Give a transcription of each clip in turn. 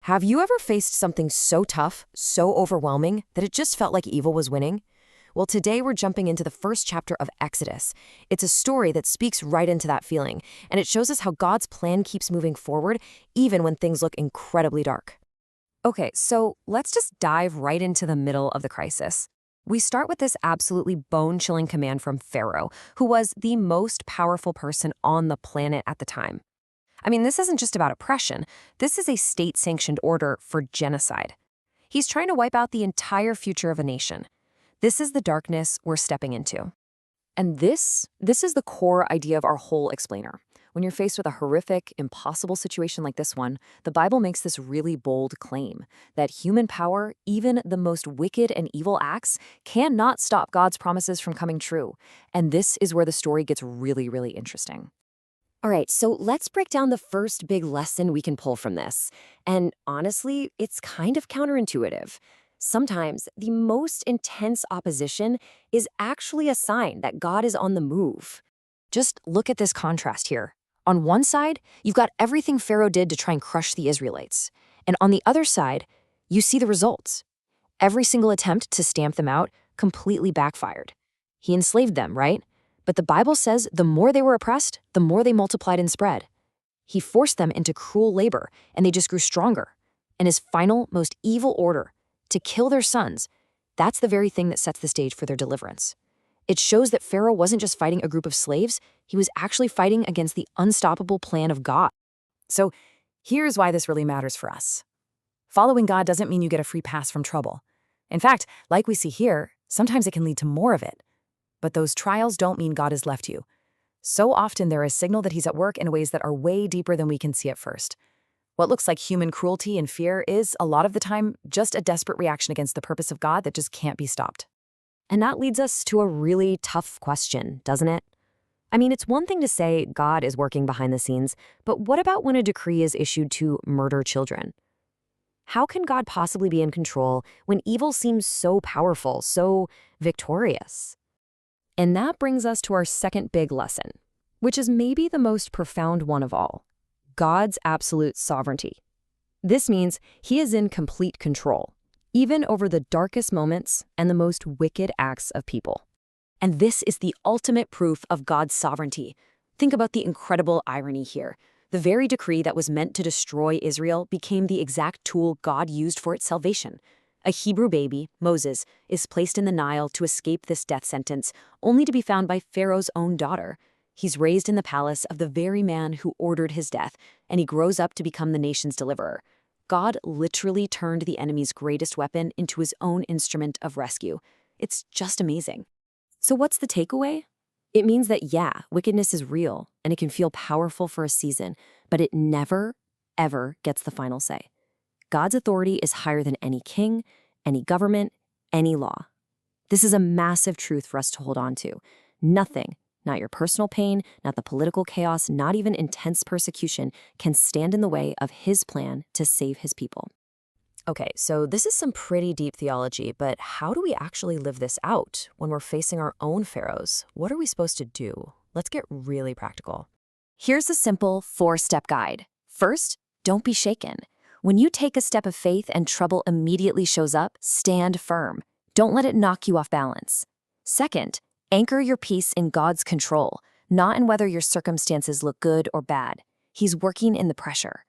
Have you ever faced something so tough, so overwhelming, that it just felt like evil was winning? Well, today we're jumping into the first chapter of Exodus. It's a story that speaks right into that feeling, and it shows us how God's plan keeps moving forward, even when things look incredibly dark. Okay, so let's just dive right into the middle of the crisis. We start with this absolutely bone-chilling command from Pharaoh, who was the most powerful person on the planet at the time. I mean, this isn't just about oppression. This is a state-sanctioned order for genocide. He's trying to wipe out the entire future of a nation. This is the darkness we're stepping into. And this is the core idea of our whole explainer. When you're faced with a horrific, impossible situation like this one, the Bible makes this really bold claim that human power, even the most wicked and evil acts, cannot stop God's promises from coming true. And this is where the story gets really, really interesting. All right, so let's break down the first big lesson we can pull from this. And honestly, it's kind of counterintuitive. Sometimes the most intense opposition is actually a sign that God is on the move. Just look at this contrast here. On one side, you've got everything Pharaoh did to try and crush the Israelites. And on the other side, you see the results. Every single attempt to stamp them out completely backfired. He enslaved them, right? But the Bible says the more they were oppressed, the more they multiplied and spread. He forced them into cruel labor, and they just grew stronger. And his final, most evil order, to kill their sons, that's the very thing that sets the stage for their deliverance. It shows that Pharaoh wasn't just fighting a group of slaves, he was actually fighting against the unstoppable plan of God. So here's why this really matters for us. Following God doesn't mean you get a free pass from trouble. In fact, like we see here, sometimes it can lead to more of it. But those trials don't mean God has left you. So often there is signal that he's at work in ways that are way deeper than we can see at first. What looks like human cruelty and fear is, a lot of the time, just a desperate reaction against the purpose of God that just can't be stopped. And that leads us to a really tough question, doesn't it? I mean, it's one thing to say God is working behind the scenes, but what about when a decree is issued to murder children? How can God possibly be in control when evil seems so powerful, so victorious? And that brings us to our second big lesson, which is maybe the most profound one of all: God's absolute sovereignty. This means he is in complete control, even over the darkest moments and the most wicked acts of people. And this is the ultimate proof of God's sovereignty. Think about the incredible irony here. The very decree that was meant to destroy Israel became the exact tool God used for its salvation. A Hebrew baby, Moses, is placed in the Nile to escape this death sentence, only to be found by Pharaoh's own daughter. He's raised in the palace of the very man who ordered his death, and he grows up to become the nation's deliverer. God literally turned the enemy's greatest weapon into his own instrument of rescue. It's just amazing. So what's the takeaway? It means that, yeah, wickedness is real, and it can feel powerful for a season, but it never, ever gets the final say. God's authority is higher than any king, any government, any law. This is a massive truth for us to hold on to. Nothing, not your personal pain, not the political chaos, not even intense persecution, can stand in the way of his plan to save his people. Okay, so this is some pretty deep theology, but how do we actually live this out when we're facing our own pharaohs? What are we supposed to do? Let's get really practical. Here's a simple 4-step guide. First, don't be shaken. When you take a step of faith and trouble immediately shows up, stand firm. Don't let it knock you off balance. Second, anchor your peace in God's control, not in whether your circumstances look good or bad. He's working in the pressure.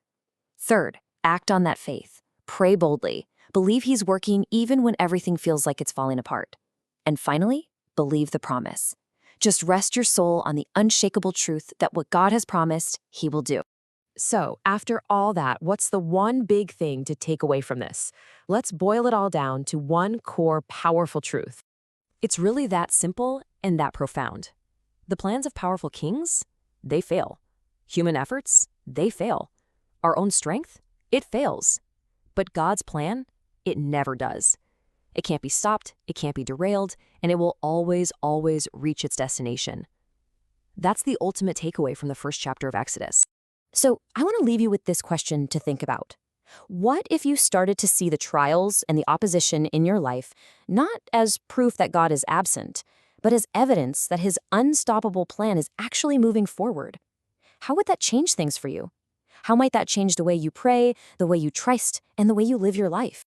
Third, act on that faith. Pray boldly. Believe he's working even when everything feels like it's falling apart. And finally, believe the promise. Just rest your soul on the unshakable truth that what God has promised, he will do. So, after all that, what's the one big thing to take away from this? Let's boil it all down to one core, powerful truth. It's really that simple and that profound. The plans of powerful kings, they fail. Human efforts, they fail. Our own strength, it fails. But God's plan, it never does. It can't be stopped, it can't be derailed, and it will always, always reach its destination. That's the ultimate takeaway from the first chapter of Exodus. So I want to leave you with this question to think about. What if you started to see the trials and the opposition in your life not as proof that God is absent, but as evidence that his unstoppable plan is actually moving forward? How would that change things for you? How might that change the way you pray, the way you trust, and the way you live your life?